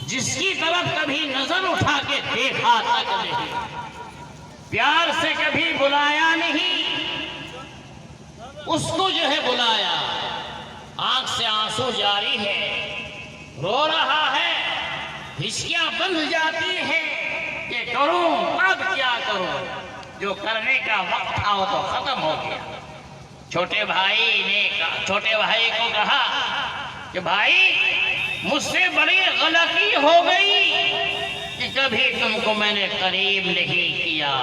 جس کی طرف کبھی نظر اٹھا کے دیکھا تک نہیں، پیار سے کبھی بلایا نہیں، اس کو جو ہے بلایا، آنکھ سے آنسو جاری ہے، رو رہا ہے، ہچکیاں بندھ جاتی ہیں کہ کروں اب کیا کروں، جو کرنے کا وقت تھا وہ تو ختم ہو گیا۔ چھوٹے بھائی کو کہا کہ بھائی مجھ سے بڑی غلطی ہو گئی کہ کبھی تم کو میں نے قریب نہیں کیا،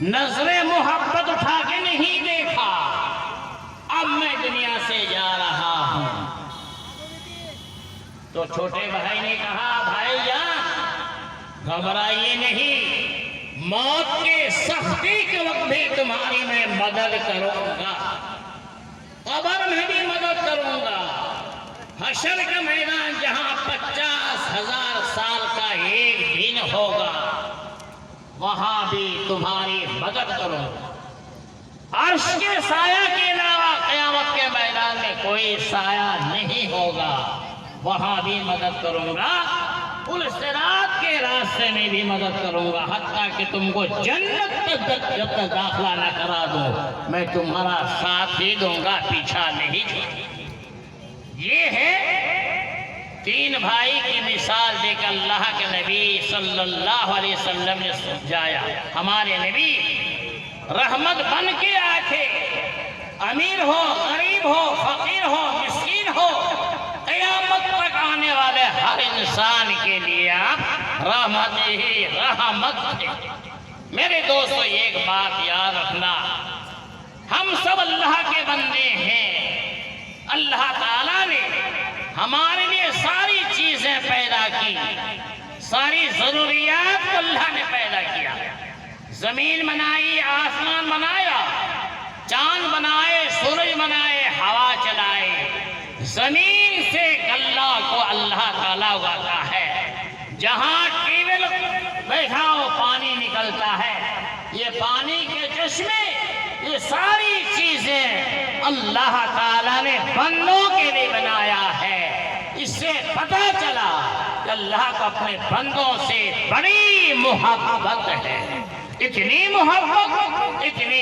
نظر محبت اٹھا کے نہیں دیکھا، اب میں دنیا سے جا رہا ہوں۔ تو چھوٹے بھائی نے کہا بھائی جان گھبرائیے نہیں، موت کے سختی کے وقت بھی تمہاری میں مدد کروں گا، قبر میں بھی مدد کروں گا، حشر کا میدان جہاں 50,000 سال کا ایک دن ہوگا وہاں بھی تمہاری مدد کروں گا، عرش کے سایہ کے علاوہ قیامت کے میدان میں کوئی سایہ نہیں ہوگا، وہاں بھی مدد کروں گا، پل صراط کے راستے میں بھی مدد کروں گا، حتیٰ کہ تم کو جنت تک جب تک داخلہ نہ کرا دوں میں تمہارا ساتھ ہی دوں گا، پیچھا نہیں چھوڑوں۔ یہ ہے تین بھائی کی مثال دے کر اللہ کے نبی صلی اللہ علیہ وسلم نے سمجھایا۔ ہمارے نبی رحمت بن کے آئے تھے، امیر ہو، غریب ہو، فقیر ہو، مسکین ہو، قیامت تک آنے والے ہر انسان کے لیے آپ رحمت ہی رحمت تھے۔ میرے دوستو ایک بات یاد رکھنا، ہم سب اللہ کے بندے ہیں، اللہ تعالیٰ نے ہمارے لیے ساری چیزیں پیدا کی، ساری ضروریات کو اللہ نے پیدا کیا، زمین بنائی، آسمان بنایا، چاند بنائے، سورج بنائے، ہوا چلائے، زمین سے غلہ کو اللہ تعالیٰ اگاتا ہے، جہاں ٹیوبل بیٹھا ہو پانی نکلتا ہے، یہ پانی کے چشمے، یہ ساری چیزیں اللہ تعالیٰ نے بندوں کے لیے بنایا ہے۔ اس سے پتہ چلا کہ اللہ کو اپنے بندوں سے بڑی محبت ہے، اتنی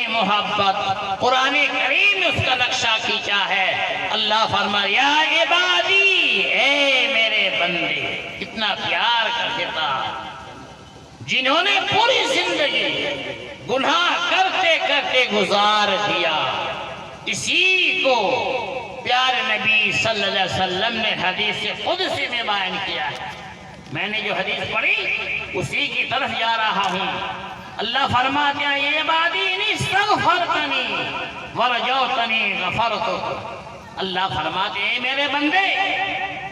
محبت قرآن کریم نے اس کا نقشہ کھینچا ہے۔ اللہ فرمایا یا عبادی، اے میرے بندے، کتنا پیار کا خطاب، جنہوں نے پوری زندگی گناہ کرتے کرتے گزار دیا، اسی کو پیارے نبی صلی اللہ علیہ وسلم نے حدیث قدسی میں بیان کیا ہے۔ میں نے جو حدیث پڑھی اسی کی طرف جا رہا ہوں۔ اللہ فرماتے ہیں یہ عبادی ان استغفرتنی ورجوتنی غفرت۔ اللہ فرماتے ہیں میرے بندے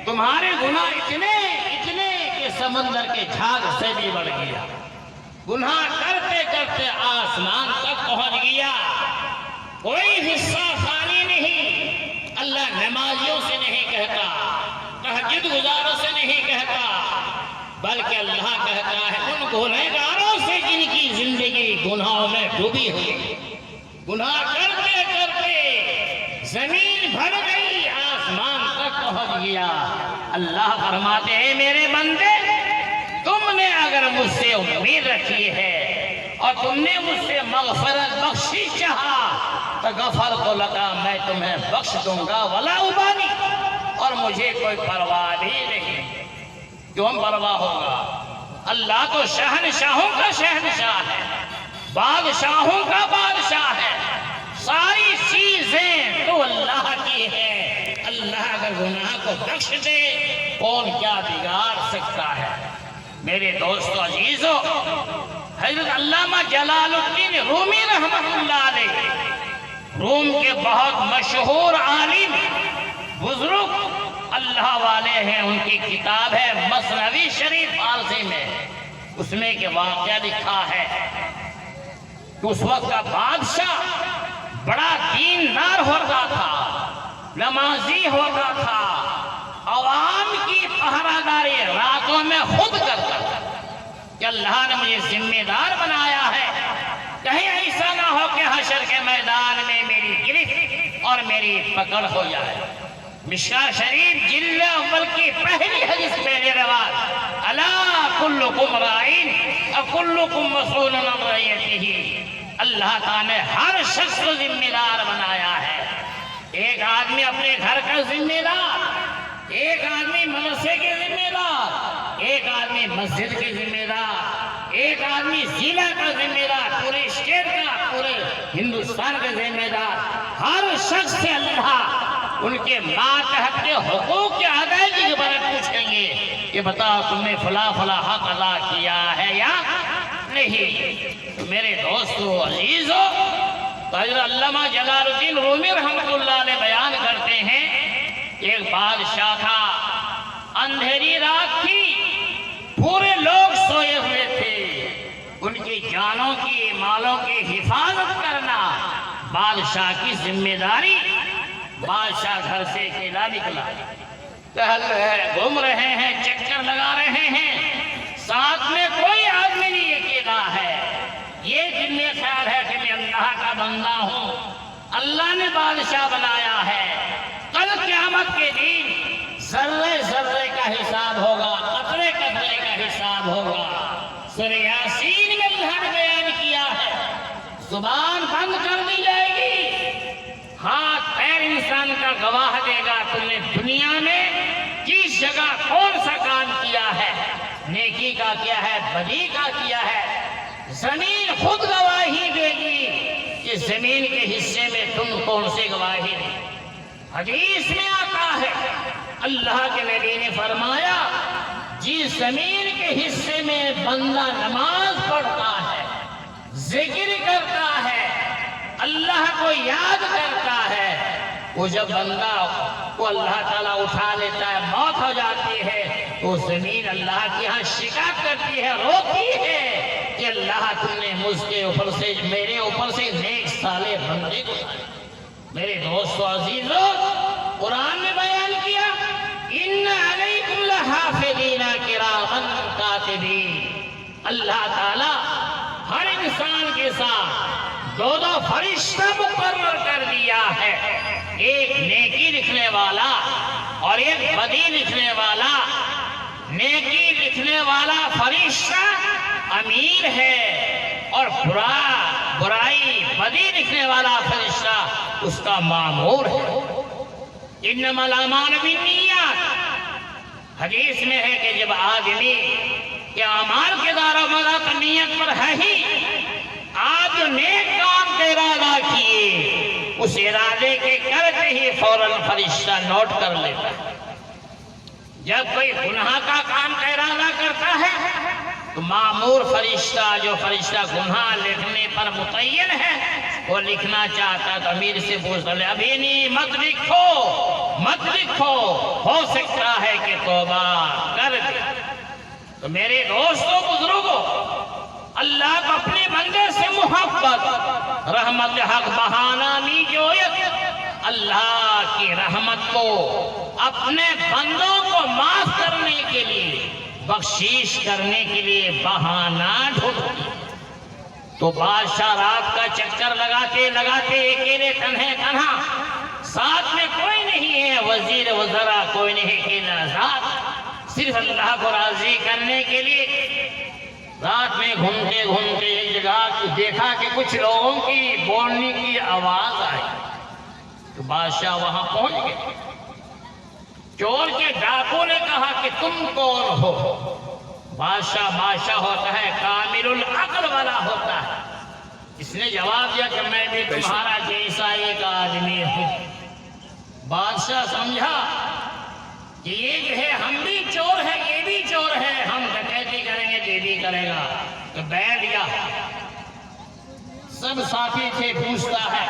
تمہارے گناہ اتنے کہ سمندر کے جھاگ سے بھی بڑھ گیا، گناہ کرتے کرتے آسمان تک پہنچ گیا، کوئی حصہ خالی نہیں۔ اللہ نمازیوں سے نہیں کہتا، تہجد گزاروں سے نہیں کہتا، بلکہ اللہ کہتا ہے ان گنہگاروں سے جن کی زندگی گناہوں میں ڈوبی ہوئی، گناہ کرتے کرتے زمین بھر گئی، آسمان تک پہنچ گیا۔ اللہ فرماتے ہیں میرے بندے تم نے اگر مجھ سے امید رکھی ہے اور تم نے مجھ سے مغفرت بخشی چاہا تو غفرت لکا، میں تمہیں بخش دوں گا، ولا ابالی، اور مجھے کوئی پرواہ بھی نہیں۔ کیوں پرواہ ہوگا؟ اللہ تو شہنشاہوں کا شہنشاہ ہے، بادشاہوں کا بادشاہ ہے، ساری چیزیں تو اللہ کی ہے۔ اللہ اگر گناہ کو بخش دے کون کیا بگاڑ سکتا ہے؟ میرے دوستو عزیزو، حضرت علامہ جلال الدین رومی رحمۃ اللہ علیہ، روم کے بہت مشہور عالم بزرگ اللہ والے ہیں، ان کی کتاب ہے مثنوی شریف فارسی میں، اس میں کہ واقعہ لکھا ہے کہ اس وقت کا بادشاہ بڑا دیندار ہوتا تھا، نمازی ہوتا تھا، عوام کی پہرہ داری راتوں میں خود کرتا تھا کہ اللہ نے مجھے ذمہ دار بنایا ہے، کہیں ایسا نہ ہو کہ حشر کے میدان میں میری گرفت اور میری پکڑ ہو جائے۔ مشکوٰۃ شریف جلد اول کی پہلی حدیث میرے روایت کلکم راعین وکلکم مسئول عن رعیتہ۔ اللہ تعالیٰ نے ہر شخص کو ذمہ دار بنایا ہے۔ ایک آدمی اپنے گھر کا ذمہ دار، ایک آدمی مدرسے کے ذمہ دار، ایک آدمی مسجد کے ذمہ دار، ایک آدمی ضلع کا ذمہ دار، پورے اسٹیٹ کا، پورے ہندوستان کا ذمہ دار۔ ہر شخص سے اللہ ان کے ماتحت کے حقوق کے ادائیگی کے بارے میں پوچھیں گے کہ بتاؤ تم نے فلاں فلاں حق ادا کیا ہے یا نہیں۔ تو میرے دوستو عزیزو، تو حضرت علامہ جلال الدین رومی رحمۃ اللہ علیہ بیان کرتے ہیں کہ ایک بادشاہ تھا، اندھیری رات تھی، پورے لوگ سوئے ہوئے تھے، ان کی جانوں کی مالوں کی حفاظت کرنا بادشاہ کی ذمہ داری۔ بادشاہ گھر سے اکیلا نکلا، ٹہل رہے، گھوم رہے ہیں، چکر لگا رہے ہیں، ساتھ میں کوئی آدمی نہیں، اکیلا ہے۔ یہ دل میں خیال ہے کہ میں اللہ کا بندہ ہوں، اللہ نے بادشاہ بنایا ہے، کل قیامت کے دن ذرے ذرے کا حساب ہوگا، قطرے قطرے کا حساب ہوگا۔ سورہ یاسین میں اللہ نے بیان کیا ہے، زبان بند کر دی جائے گی، ہاتھ پیر انسان کا گواہ دے گا تم نے دنیا میں کس جگہ کون سا کام کیا ہے، نیکی کا کیا ہے، بدی کا کیا ہے۔ زمین خود گواہی دے گی کہ زمین کے حصے میں تم کون سے گواہی دے۔ حدیث میں آتا ہے، اللہ کے نبی نے فرمایا، جس زمین کے حصے میں بندہ نماز پڑھتا ہے، ذکر کرتا ہے، اللہ کو یاد کرتا ہے، وہ جب بندہ کو اللہ تعالیٰ اٹھا لیتا ہے، موت ہو جاتی ہے، تو زمین اللہ کی ہاں شکایت کرتی ہے، روتی ہے کہ اللہ تم نے مجھ کے اوپر سے، میرے اوپر سے نیک صالح بندے کو۔ میرے دوستو عزیزو، قرآن نے بیان کیا، ان علیکم لحافظین کراما کاتبین۔ اللہ تعالیٰ ہر انسان کے ساتھ دو دو فرشتہ مقرر کر دیا ہے، ایک نیکی لکھنے والا اور ایک بدی لکھنے والا۔ نیکی لکھنے والا فرشتہ امیر ہے اور برائی بدی لکھنے والا فرشتہ اس کا مامور ہے۔ انما الاعمال بالنیات، حدیث میں ہے کہ جب آدمی کے اعمال کے دار و مدار تو نیت پر ہے ہی، آپ جو نیک کام کا ارادہ کیے، اس ارادے کے کرتے ہی فوراً فرشتہ نوٹ کر لیتا ہے۔ جب کوئی گناہ کا کام کا ارادہ کرتا ہے تو مامور فرشتہ، جو فرشتہ گناہ لکھنے پر متعین ہے، وہ لکھنا چاہتا تو امیر سے پوچھتا ہے، ابھی نہیں، مت لکھو مت لکھو، ہو سکتا ہے کہ توبہ کر دے۔ تو میرے دوستوں بزرگوں، اللہ کو اپنے بندے سے محبت، رحمت حق بہانہ نہیں جویت، اللہ کی رحمت کو، اپنے بندوں کو معاف کرنے کے لیے، بخشش کرنے کے لیے بہانہ ڈھونڈتی۔ تو بادشاہ رات کا چکر لگاتے لگاتے اکیلے تنہا، ساتھ میں کوئی نہیں ہے، وزیر وزراء کوئی نہیں، اکیلا ذات، صرف اللہ کو راضی کرنے کے لیے رات میں گھومتے گھومتے ایک جگہ دیکھا کہ کچھ لوگوں کی بولنے کی آواز آئی، تو بادشاہ وہاں پہنچ گئے۔ چور کے ڈاکو نے کہا کہ تم کون ہو؟ بادشاہ ہوتا ہے، کامل العقل والا ہوتا ہے، اس نے جواب دیا کہ میں بھی تمہارا جیسا ایک آدمی ہوں۔ بادشاہ سمجھا کہ یہ جو ہے ہم بھی چور ہے، یہ بھی چور ہے، ہم ڈکیتی کریں گے، یہ بھی کرے گا۔ تو بیٹھ گیا، سب ساتھی سے پوچھتا ہے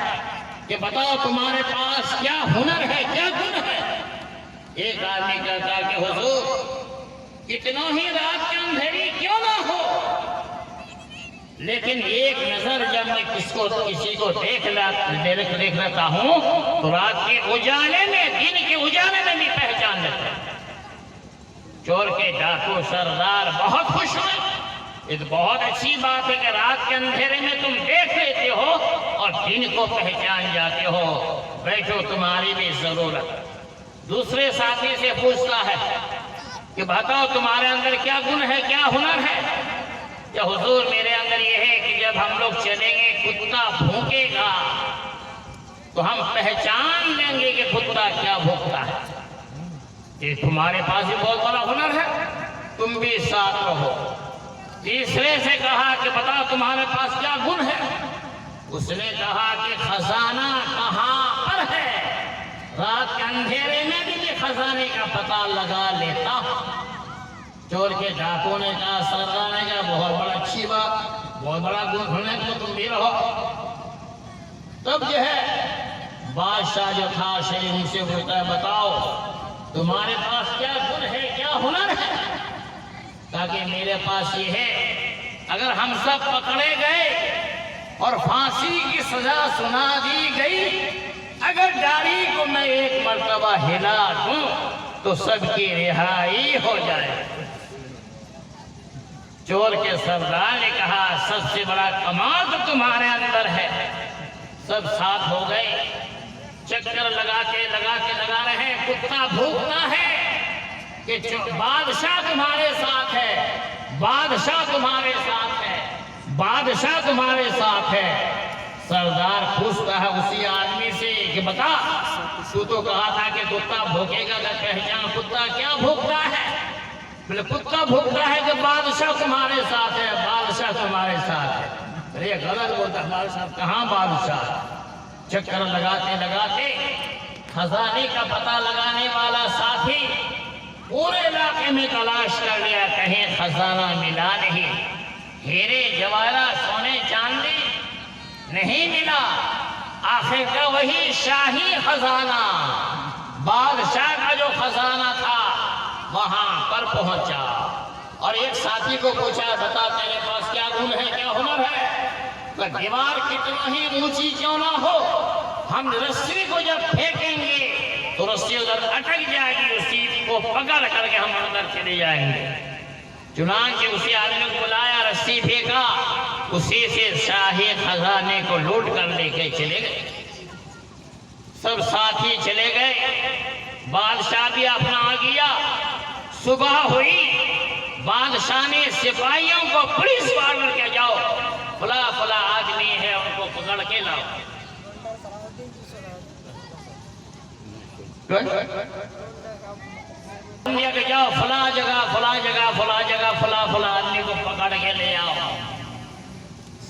کہ بتاؤ تمہارے پاس کیا ہنر ہے، کیا گن ہے؟ ایک آدمی کہتا ہے کہ حضور کتنوں ہی رات کے اندھیری کیوں نہ ہو، لیکن ایک نظر جب میں کسی کو دیکھ لیتا ہوں تو رات کے اجالے میں، دن کے اجالے میں بھی پہچان لیتا ہوں۔ چور کے ڈاکو سردار بہت خوش ہوئے، یہ تو بہت اچھی بات ہے کہ رات کے اندھیرے میں تم دیکھ لیتے ہو اور دن کو پہچان جاتے ہو، بیٹھو تمہاری بھی ضرورت۔ دوسرے ساتھی سے پوچھتا ہے کہ بتاؤ تمہارے اندر کیا گن ہے، کیا ہنر ہے؟ کہ حضور میرے اندر یہ ہے کہ جب ہم لوگ چلیں گے کتا بھونکے گا تو ہم پہچان لیں گے کہ کتا کیا بھونکتا ہے۔ یہ تمہارے پاس بھی بہت بڑا ہنر ہے، تم بھی ساتھ رہو۔ تیسرے سے کہا کہ بتاؤ تمہارے پاس کیا گن ہے؟ اس نے کہا کہ خزانہ کہاں پر ہے، رات کے اندھیرے میں بھی یہ خزانے کا پتہ لگا لیتا ہوں۔ چور کے ڈاکو نے کہا، سردار نے کہا بہت بڑا اچھی بات، بہت بڑا گن ہے تو تم بھی رہو۔ تب جو ہے بادشاہ جو تھا شریف ان سے پوچھتا ہے بتاؤ تمہارے پاس کیا گن ہے، کیا ہنر ہے؟ تاکہ میرے پاس یہ ہے اگر ہم سب پکڑے گئے اور پھانسی کی سزا سنا دی گئی، اگر داڑھی کو میں ایک مرتبہ ہلا دوں تو سب کی رہائی ہو جائے۔ چور کے سردار نے کہا سب سے بڑا کمال تو تمہارے اندر ہے۔ سب ساتھ ہو گئے، چکر لگاتے لگا رہے ہیں، کتا بھونکتا ہے کہ بادشاہ تمہارے ساتھ ہے، بادشاہ تمہارے ساتھ ہے، بادشاہ تمہارے ساتھ ہے۔ سردار پوچھتا ہے اسی آدمی سے کہ بتا تو کہا تھا کہ کتا بھونکے گا کہ پہچان، کتا کیا بھونکتا ہے؟ بولے کتا بھونکتا ہے کہ بادشاہ تمہارے ساتھ ہے، بادشاہ تمہارے ساتھ ہے۔ یہ غلط بولتا ہے، بادشاہ کہاں بادشاہ؟ چکر لگاتے خزانے کا پتہ لگانے والا ساتھی پورے علاقے میں تلاش کر لیا، کہیں خزانہ ملا نہیں، ہیرے جواہرات سونے چاندی نہیں ملا۔ آخر کا وہی شاہی خزانہ، بادشاہ کا جو خزانہ تھا وہاں پر پہنچا اور ایک ساتھی کو پوچھا بتا تیرے پاس کیا گن ہے، کیا ہنر ہے؟ دیوار کتنا ہی اونچی کیوں نہ ہو، ہم رسی کو جب پھینکیں گے تو رسی ادھر اٹک جائے گی، اسی کو پکڑ کر کے ہم اندر چلے جائیں گے۔ چنانچہ اسی آدمی کو بلایا، رسی پھینکا، اسی سے شاہی خزانے کو لوٹ کر لے کے چلے گئے۔ سب ساتھی چلے گئے، بادشاہ بھی اپنا آ گیا۔ صبح ہوئی، بادشاہ نے سپاہیوں کو پولیس آرڈر کیا جاؤ فلاں فلاں آدمی ہے ان کو پکڑ کے لاؤ۔ کہ جاؤ فلاں جگہ فلاں آدمی کو پکڑ کے لے آؤ۔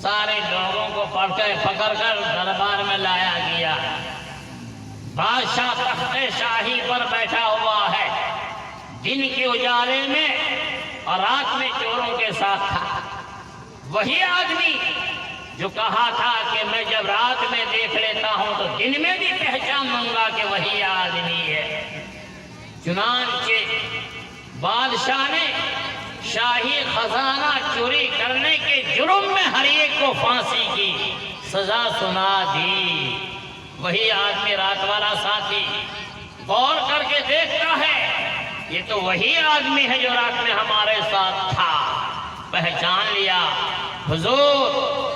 سارے لوگوں کو پکڑ کر دربار میں لایا گیا۔ بادشاہ تخت شاہی پر بیٹھا ہوا ہے، دن کے اجالے میں اور رات میں چوروں کے ساتھ تھا۔ وہی آدمی جو کہا تھا کہ میں جب رات میں دیکھ لیتا ہوں تو دن میں بھی پہچان لوں گا کہ وہی آدمی ہے۔ چنانچہ بادشاہ نے شاہی خزانہ چوری کرنے کے جرم میں ہر ایک کو پھانسی کی سزا سنا دی۔ وہی آدمی رات والا ساتھی غور کر کے دیکھتا ہے یہ تو وہی آدمی ہے جو رات میں ہمارے ساتھ تھا۔ پہچان لیا، حضور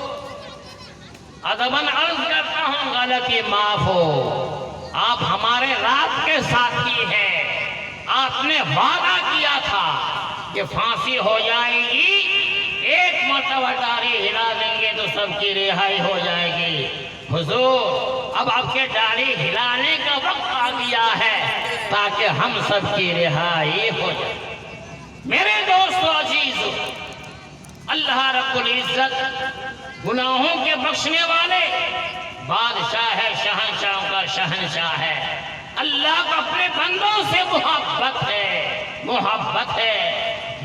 ادباً عرض کرتا ہوں غلطی معاف ہو، آپ ہمارے رات کے ساتھی ہیں، آپ نے وعدہ کیا تھا کہ پھانسی ہو جائے گی، ایک مرتبہ داڑھی ہلا دیں گے تو سب کی رہائی ہو جائے گی۔ حضور اب آپ کے داڑھی ہلانے کا وقت آ گیا ہے تاکہ ہم سب کی رہائی ہو جائے۔ میرے دوست و عزیز، اللہ رب العزت گناہوں کے بخشنے والے بادشاہ ہے، شہنشاہوں کا شہنشاہ ہے۔ اللہ کا اپنے بندوں سے محبت ہے۔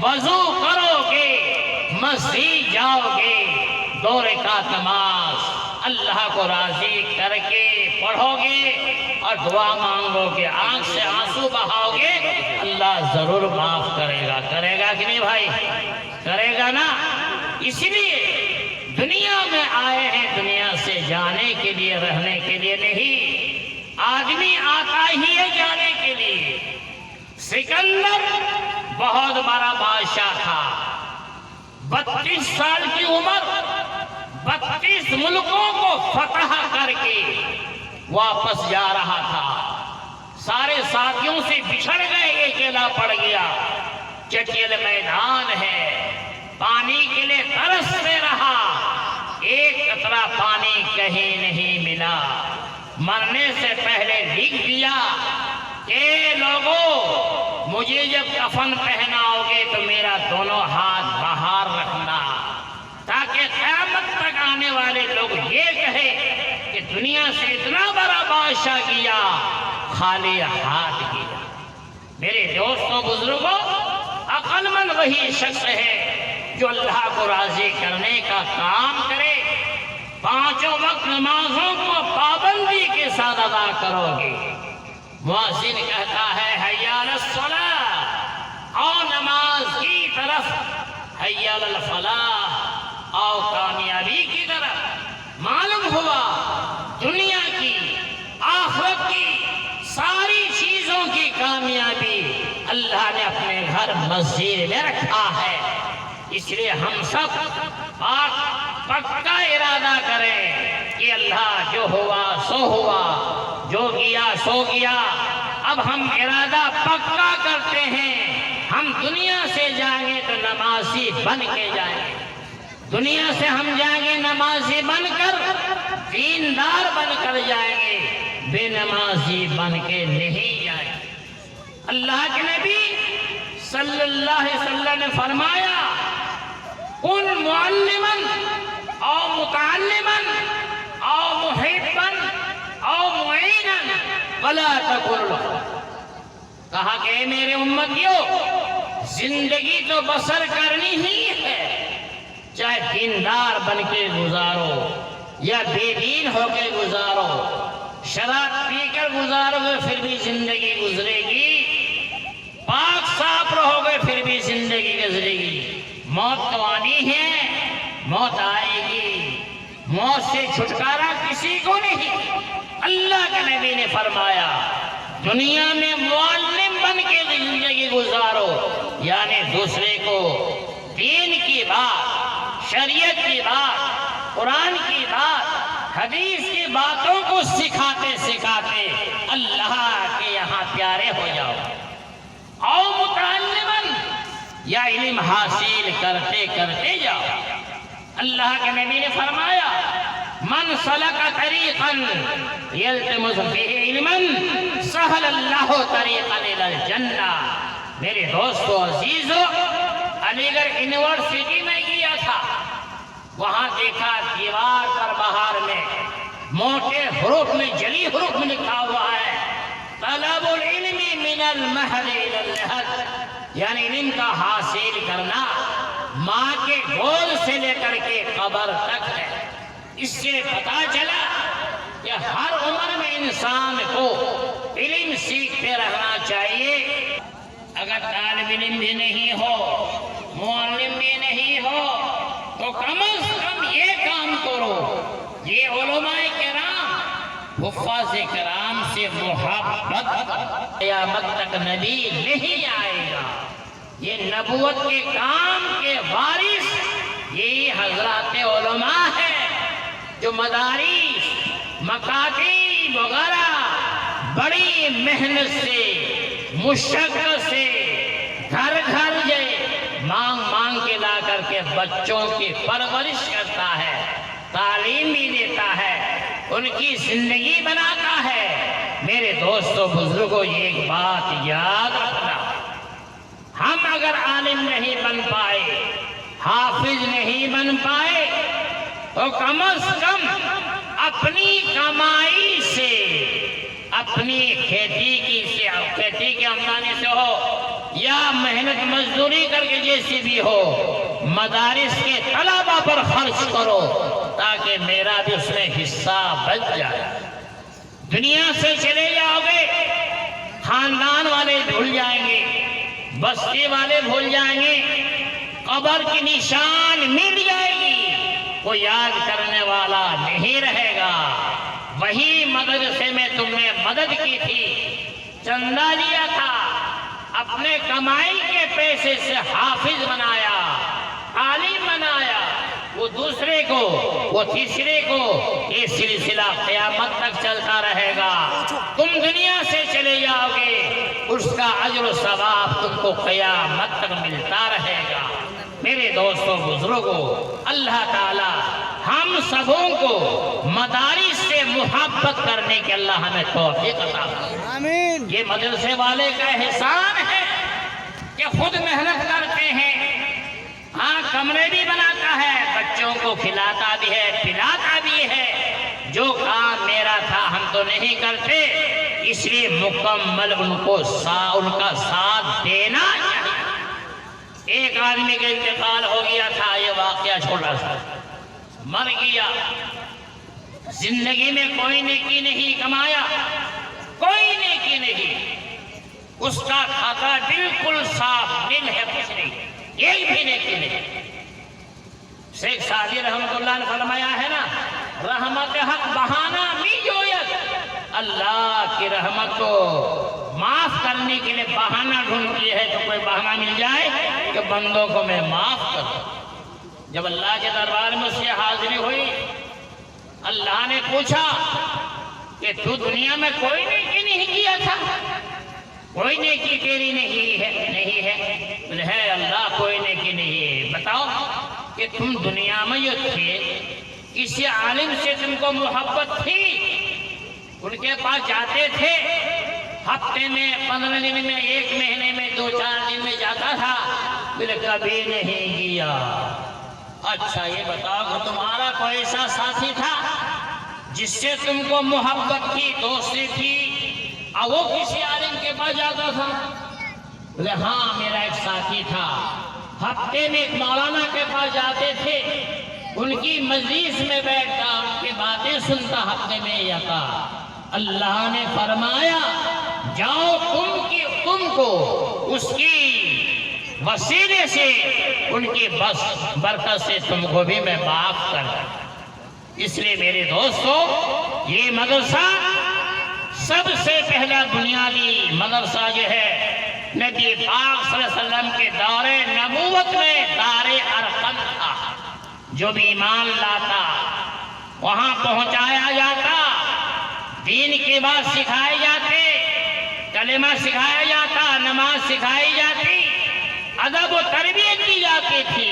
وضو کرو گے، مسجد جاؤ گے، دو رکعت نماز اللہ کو راضی کر کے پڑھو گے اور دعا مانگو گے، آنکھ سے آنسو بہاؤ گے، اللہ ضرور معاف کرے گا۔ کرے گا کہ نہیں بھائی؟ کرے گا نا۔ اس لیے دنیا میں آئے ہیں دنیا سے جانے کے لیے، رہنے کے لیے نہیں۔ آدمی آتا ہی ہے جانے کے لیے۔ سکندر بہت بڑا بادشاہ تھا، 32 سال کی عمر، 32 ملکوں کو فتح کر کے واپس جا رہا تھا۔ سارے ساتھیوں سے بچھڑ گئے، اکیلا پڑ گیا۔ چٹیل میدان ہے، پانی کے لیے ترستے رہا، ایک قطرہ پانی کہیں نہیں ملا۔ مرنے سے پہلے لکھ دیا کہ لوگوں مجھے جب کفن پہناؤ گے تو میرا دونوں ہاتھ باہر رکھنا، تاکہ قیامت تک آنے والے لوگ یہ کہیں کہ دنیا سے اتنا بڑا بادشاہ کیا، خالی ہاتھ کیا۔ میرے دوستوں بزرگوں، عقل مند وہی شخص ہے جو اللہ کو راضی کرنے کا کام کرے، پانچوں وقت نمازوں کو پابندی کے ساتھ ادا کرو گے۔ مؤذن کہتا ہے حی علی الصلاۃ، آؤ نماز کی طرف، حی علی الفلاح، آؤ کامیابی کی طرف۔ معلوم ہوا دنیا کی، آخرت کی، ساری چیزوں کی کامیابی اللہ نے اپنے گھر مسجد میں رکھا ہے۔ اس لیے ہم سب پکا ارادہ کریں کہ اللہ جو ہوا سو ہوا، جو کیا سو کیا۔ اب ہم ارادہ پکا کرتے ہیں، ہم دنیا سے جائیں گے تو نمازی بن کے جائیں گے، دنیا سے ہم جائیں گے نمازی بن کر، دیندار بن کر جائیں گے، بے نمازی بن کے نہیں جائیں گے۔ اللہ کے نبی صلی اللہ علیہ وسلم نے فرمایا کن معلما او متعلما او محبا او معینا ولا تکن له۔ کہا کہ اے میرے امتیوں، زندگی تو بسر کرنی ہی ہے، چاہے دیندار بن کے گزارو یا بے دین ہو کے گزارو، شراب پی کر گزارو گے پھر بھی زندگی گزرے گی، پاک صاف رہو گے پھر بھی زندگی گزرے گی۔ موت تو آنی ہے، موت آئے گی، موت سے چھٹکارا کسی کو نہیں۔ اللہ کے نبی نے فرمایا دنیا میں معلم بن کے زندگی گزارو، یعنی دوسرے کو دین کی بات، شریعت کی بات، قرآن کی بات، حدیث کی باتوں کو سکھاتے سکھاتے اللہ کے یہاں پیارے ہو جاؤ۔ او متعلماً، یا علم حاصل کرتے کرتے جاؤ۔ اللہ کے نبی نے فرمایا من سلک طریقا یلتمس فیہ علما سہل اللہ طریقا الی الجنہ۔ میرے دوستو عزیزو، علی گڑھ یونیورسٹی میں گیا تھا، وہاں دیکھا دیوار پر باہر میں موٹے حروف میں، جلی حروف میں لکھا ہوا ہے طلب العلم من المہد الی اللحد، یعنی علم کا حاصل کرنا ماں کے گود سے لے کر کے قبر تک ہے۔ اس سے پتا چلا کہ ہر عمر میں انسان کو علم سیکھتے رہنا چاہیے۔ اگر طالب علم بھی نہیں ہو، معلم بھی نہیں ہو، تو کم از کم یہ کام کرو، یہ علماء کرام، حفاظ کرام سے محبت، قیامت تک نبی نہیں آئے گا۔ یہ نبوت کے کام کے وارث یہی حضرات علماء ہیں جو مدارس، مکاتب وغیرہ بڑی محنت سے، مشقت سے، گھر گھر مانگ مانگ کے لا کر کے بچوں کی پرورش کرتا ہے، تعلیم بھی دیتا ہے، ان کی زندگی بناتا ہے۔ میرے دوستو بزرگوں، یہ ایک بات یاد رکھنا، ہم اگر عالم نہیں بن پائے، حافظ نہیں بن پائے، تو کم از کم اپنی کمائی سے، اپنی کھیتی کی آمدنی سے ہو یا محنت مزدوری کر کے جیسی بھی ہو، مدارس کے طلباء پر خرچ کرو تاکہ میرا بھی اس میں حصہ بچ جائے۔ دنیا سے چلے جاؤ گے، خاندان والے بھول جائیں گے، بستی والے بھول جائیں گے، قبر کی نشان مل جائے گی، کوئی یاد کرنے والا نہیں رہے گا۔ وہی مدرسے میں تم نے مدد کی تھی، چندہ لیا تھا، اپنے کمائی کے پیسے سے حافظ بنایا، عالم بنایا، وہ دوسرے کو، وہ تیسرے کو، یہ سلسلہ قیامت تک چلتا رہے گا۔ تم دنیا سے چلے جاؤ گے، اس کا اجر و ثواب تم کو قیامت تک ملتا رہے گا۔ میرے دوستوں بزرگوں، اللہ تعالی ہم سبوں کو مدارس سے محبت کرنے کے اللہ ہمیں توفیق عطا فرمائے۔ آمین۔ یہ مدرسے والے کا احسان ہے کہ خود محنت کرتے ہیں، ہاں کمرے بھی بناتا ہے، بچوں کو کھلاتا بھی ہے، پلاتا بھی ہے۔ جو کام میرا تھا ہم تو نہیں کرتے، اس لیے مکمل ان کا ساتھ دینا چاہیے۔ ایک آدمی کا انتقال ہو گیا تھا، یہ واقعہ چھوٹا سا، مر گیا، زندگی میں کوئی نیکی نہیں کمایا، کوئی نیکی نہیں، اس کا کھاتا بالکل صاف دل ہے، کچھ نہیں، ایک بھی نیکی نہیں۔ شیخ سعدی رحمت اللہ نے فرمایا ہے نا، رحمت حق بہانہ بھی جویت، اللہ کی رحمت کو معاف کرنے کے لیے بہانہ ڈھونڈتی ہے، تو کوئی بہانہ مل جائے کہ بندوں کو میں معاف کروں۔ جب اللہ کے دربار میں اس کی حاضری ہوئی، اللہ نے پوچھا کہ تو دنیا میں کوئی نیکی نہیں کیا تھا، کوئی نیکی تیری نہیں ہے؟ بولے ہے اللہ کوئی نیکی نہیں ہے۔ بتاؤ کہ تم دنیا میں جو تھے، کسی عالم سے تم کو محبت تھی؟ ان کے پاس جاتے تھے، ہفتے میں، 15 دن میں، 1 مہینے میں، 2-4 دن میں جاتا تھا؟ بولے کبھی نہیں کیا۔ اچھا یہ بتاؤ کہ تمہارا کوئی ایسا ساتھی تھا جس سے تم کو محبت تھی، دوستی تھی، اور وہ کسی عالم کے پاس جاتا تھا؟ بولے ہاں میرا ایک ساتھی تھا، ہفتے میں ایک مولانا کے پاس جاتے تھے، ان کی مجلس میں بیٹھتا، ان کی باتیں سنتا، ہفتے میں جاتا۔ اللہ نے فرمایا جاؤ تم کو اس کی وسیلے سے، ان کی برکت سے تم کو بھی میں معاف کر دوں۔ اس لیے میرے دوستو، یہ مدرسہ سب سے پہلا بنیادی مدرسہ جو ہے، نبی پاک صلی اللہ علیہ وسلم کے دور نبوت میں دار ارقم تھا۔ جو بھی ایمان لاتا وہاں پہنچایا جاتا، دین کی بات سکھائی جاتے، کلمہ سکھایا جاتا، نماز سکھائی جاتی، ادب و تربیت کی جاتی تھی۔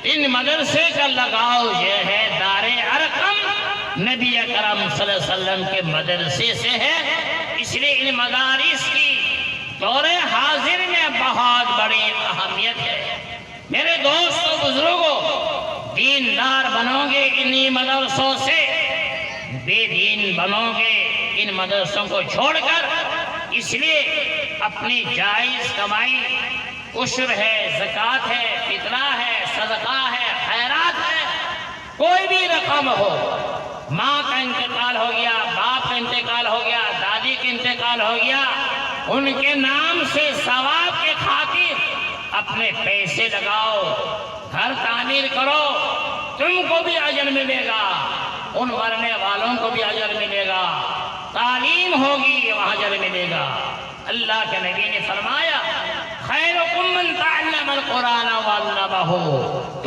ان مدرسے کا لگاؤ یہ ہے دار ارقم نبی اکرم صلی اللہ علیہ وسلم کے مدرسے سے ہے۔ اس لیے ان مدارس کی دور حاضر میں بہت بڑی اہمیت ہے۔ میرے دوستو بزرگوں، دیندار بنو گے انہی مدرسوں سے، بے دین بنو گے ان مدرسوں کو چھوڑ کر۔ اس لیے اپنی جائز کمائی، عشر ہے، زکوٰۃ ہے، فطرہ ہے، صدقہ ہے، خیرات ہے، کوئی بھی رقم ہو، ماں کا انتقال ہو گیا، باپ کا انتقال ہو گیا، دادی کا انتقال ہو گیا، ان کے نام سے ثواب کے خاطر اپنے پیسے لگاؤ، گھر تعمیر کرو، تم کو بھی اجر ملے گا، ان مرنے والوں کو بھی اجر ملے گا، تعلیم ہوگی وہاں اجر ملے گا۔ اللہ کے نبی نے فرمایا خیرکم من تعلم القرآن وعلمہ،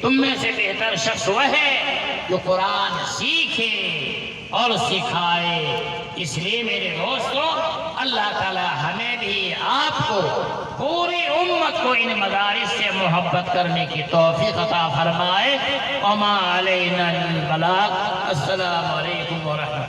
تم میں سے بہتر شخص وہ ہے جو قرآن سیکھے اور سکھائے۔ اس لیے میرے دوستو، اللہ تعالی ہمیں بھی، آپ کو، پوری امت کو ان مدارس سے محبت کرنے کی توفیق عطا فرمائے۔ وما علینا البلاغ۔ السلام علیکم ورحمۃ اللہ۔